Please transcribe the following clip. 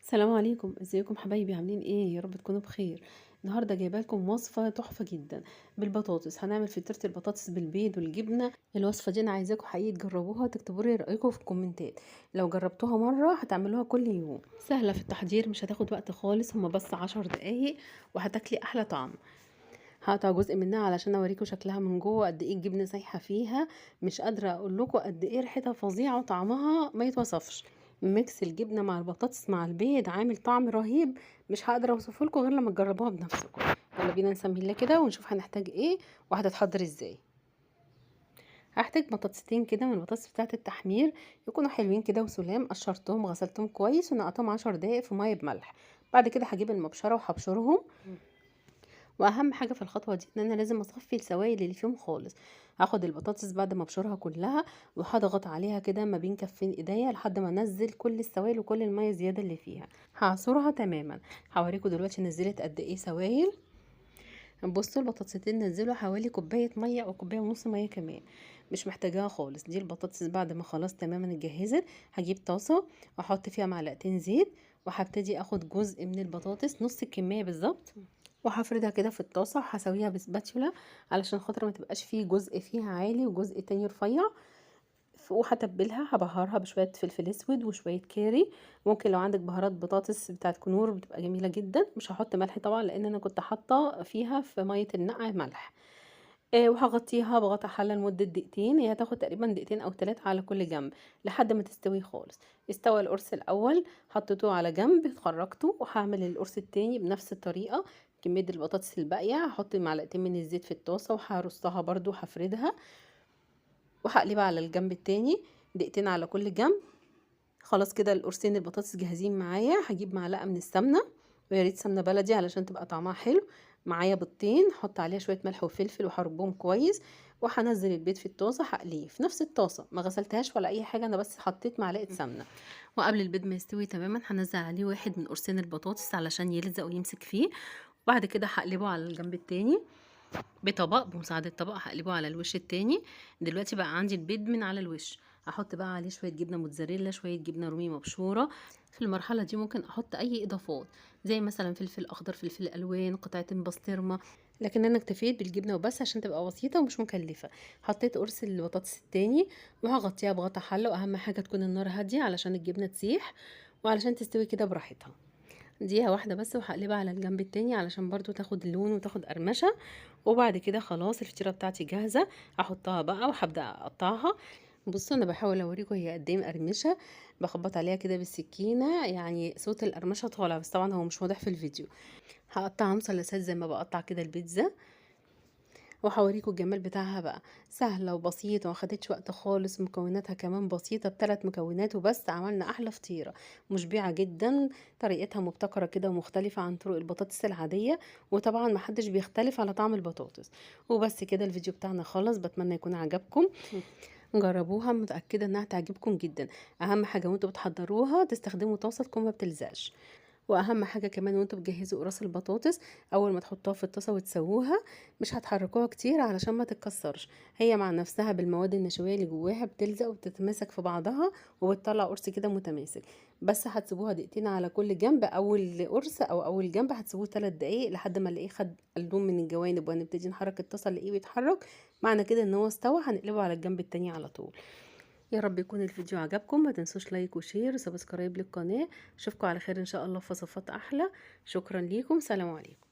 السلام عليكم، ازيكم حبايبي؟ عاملين ايه؟ يا رب تكونوا بخير. النهارده جايبه لكم وصفه تحفه جدا بالبطاطس. هنعمل فطيره البطاطس بالبيض والجبنه. الوصفه دي انا عايزاكم حقيقي تجربوها، تكتبوا لي رايكم في الكومنتات. لو جربتوها مره هتعملوها كل يوم. سهله في التحضير، مش هتاخد وقت خالص، هما بس 10 دقايق وهتاكلي احلى طعم. هقطع جزء منها علشان اوريكم شكلها من جوه قد ايه الجبنه سايحه فيها. مش قادره اقول لكم قد ايه ريحتها فظيعه وطعمها ما يتوصفش. ميكس الجبنه مع البطاطس مع البيض عامل طعم رهيب. مش هقدر اوصفه لكم غير لما تجربوها بنفسكم. يلا بينا نسمي الله كده ونشوف هنحتاج ايه وهتتحضر ازاي. هحتاج بطاطستين كده من البطاطس بتاعه التحمير، يكونوا حلوين كده وسلام. قشرتهم غسلتهم كويس ونقعتهم 10 دقايق في ميه بملح. بعد كده هجيب المبشره وهبشرهم. واهم حاجه في الخطوه دي ان انا لازم اصفي السوائل اللي فيهم خالص. هاخد البطاطس بعد ما ابشرها كلها وهضغط عليها كده ما بين كفين ايديا لحد ما انزل كل السوائل وكل الميه الزياده اللي فيها. هعصرها تماما. هوريكم دلوقتي نزلت قد ايه سوائل. بصوا البطاطستين نزلوا حوالي كوبايه ميه او كوبايه ونص ميه كمان. مش محتاجاها خالص. دي البطاطس بعد ما خلاص تماما اتجهزت. هجيب طاسه واحط فيها معلقتين زيت، وهبتدي اخد جزء من البطاطس نص الكميه بالظبط، وهفردها كده في الطاسه وهسويها بسباتشولا علشان خاطر ما تبقاش فيه جزء فيها عالي وجزء تاني رفيع. وهتبلها هبهرها بشويه فلفل اسود وشويه كاري. ممكن لو عندك بهارات بطاطس بتاعت كنور بتبقى جميله جدا. مش هحط ملح طبعا لان انا كنت حاطه فيها في ميه النقع ملح. وهغطيها بغطا حله لمده دقيقتين. هي هتاخد تقريبا دقيقتين او 3 على كل جنب لحد ما تستوي خالص. استوى القرص الاول حطيته على جنب خرجته، وهعمل القرص التاني بنفس الطريقه. كميه البطاطس الباقيه هحط معلقتين من الزيت في الطاسه وهرصها برضو هفردها، وهقلبها على الجنب التاني دقيقتين على كل جنب. خلاص كده القرصين البطاطس جاهزين معايا. هجيب معلقه من السمنه، ويا ريت سمنه بلدي علشان تبقى طعمها حلو. معايا بيضتين احط عليها شويه ملح وفلفل وهربهم كويس. وهنزل البيض في الطاسه هقليه في نفس الطاسه، ما غسلتهاش ولا اي حاجه، انا بس حطيت معلقه سمنه. وقبل البيض ما يستوي تماما هنزل عليه واحد من قرصين البطاطس علشان يلزق ويمسك فيه. وبعد كده هقلبه على الجنب التاني بطبق بمساعدة طبق. هقلبه على الوش التاني. دلوقتي بقى عندي البيض من على الوش. هحط بقى عليه شوية جبنة موتزاريلا، شوية جبنة رومي مبشورة. في المرحلة دي ممكن احط اي اضافات زي مثلا فلفل اخضر، فلفل الوان، قطعة بسطرمة. لكن انا اكتفيت بالجبنة وبس عشان تبقى بسيطة ومش مكلفة. حطيت قرص البطاطس التاني وهغطيها بغطا حلة، واهم حاجة تكون النار هادية علشان الجبنة تسيح وعلشان تستوي كده براحتها. دقيقة واحدة بس وهقلبها على الجنب التاني علشان برضو تاخد اللون وتاخد قرمشة. وبعد كده خلاص الفطيرة بتاعتي جاهزة. هحطها بقى وهبدأ اقطعها. بصوا انا بحاول اوريكم هي قد ايه مقرمشه. بخبط عليها كده بالسكينه، يعني صوت القرمشه طالع بس طبعا هو مش واضح في الفيديو. هقطعها مثلثات زي ما بقطع كده البيتزا، وهوريكم الجمال بتاعها بقى. سهله وبسيطه ومخدتش وقت خالص. مكوناتها كمان بسيطه، ب3 مكونات وبس عملنا احلى فطيره مشبعه جدا. طريقتها مبتكره كده ومختلفه عن طرق البطاطس العاديه، وطبعا محدش بيختلف على طعم البطاطس. وبس كده الفيديو بتاعنا خلص. بتمنى يكون عجبكم. جربوها، متأكدة انها تعجبكم جدا. اهم حاجة وانتوا بتحضروها تستخدموا طاسة تكون ما بتلزقش. واهم حاجة كمان وانتوا بتجهزوا قراص البطاطس، اول ما تحطوها في الطاسة وتسووها مش هتحركوها كتير علشان ما تتكسرش. هي مع نفسها بالمواد النشوية اللي جواها بتلزق وبتتماسك في بعضها وبتطلع قرص كده متماسك. بس هتسيبوها دقيقتين على كل جنب. اول قرص او اول جنب هتسيبوه 3 دقايق لحد ما نلاقيه خد اللون من الجوانب، وهنبتدي نحرك الطاسة نلاقيه بيتحرك. معنى كده ان هو استوى. هنقلبه على الجنب التاني على طول. يا رب يكون الفيديو عجبكم. ما تنسوش لايك وشير وسبسكرايب للقناة. اشوفكم على خير ان شاء الله في وصفات احلى. شكرا ليكم. سلام عليكم.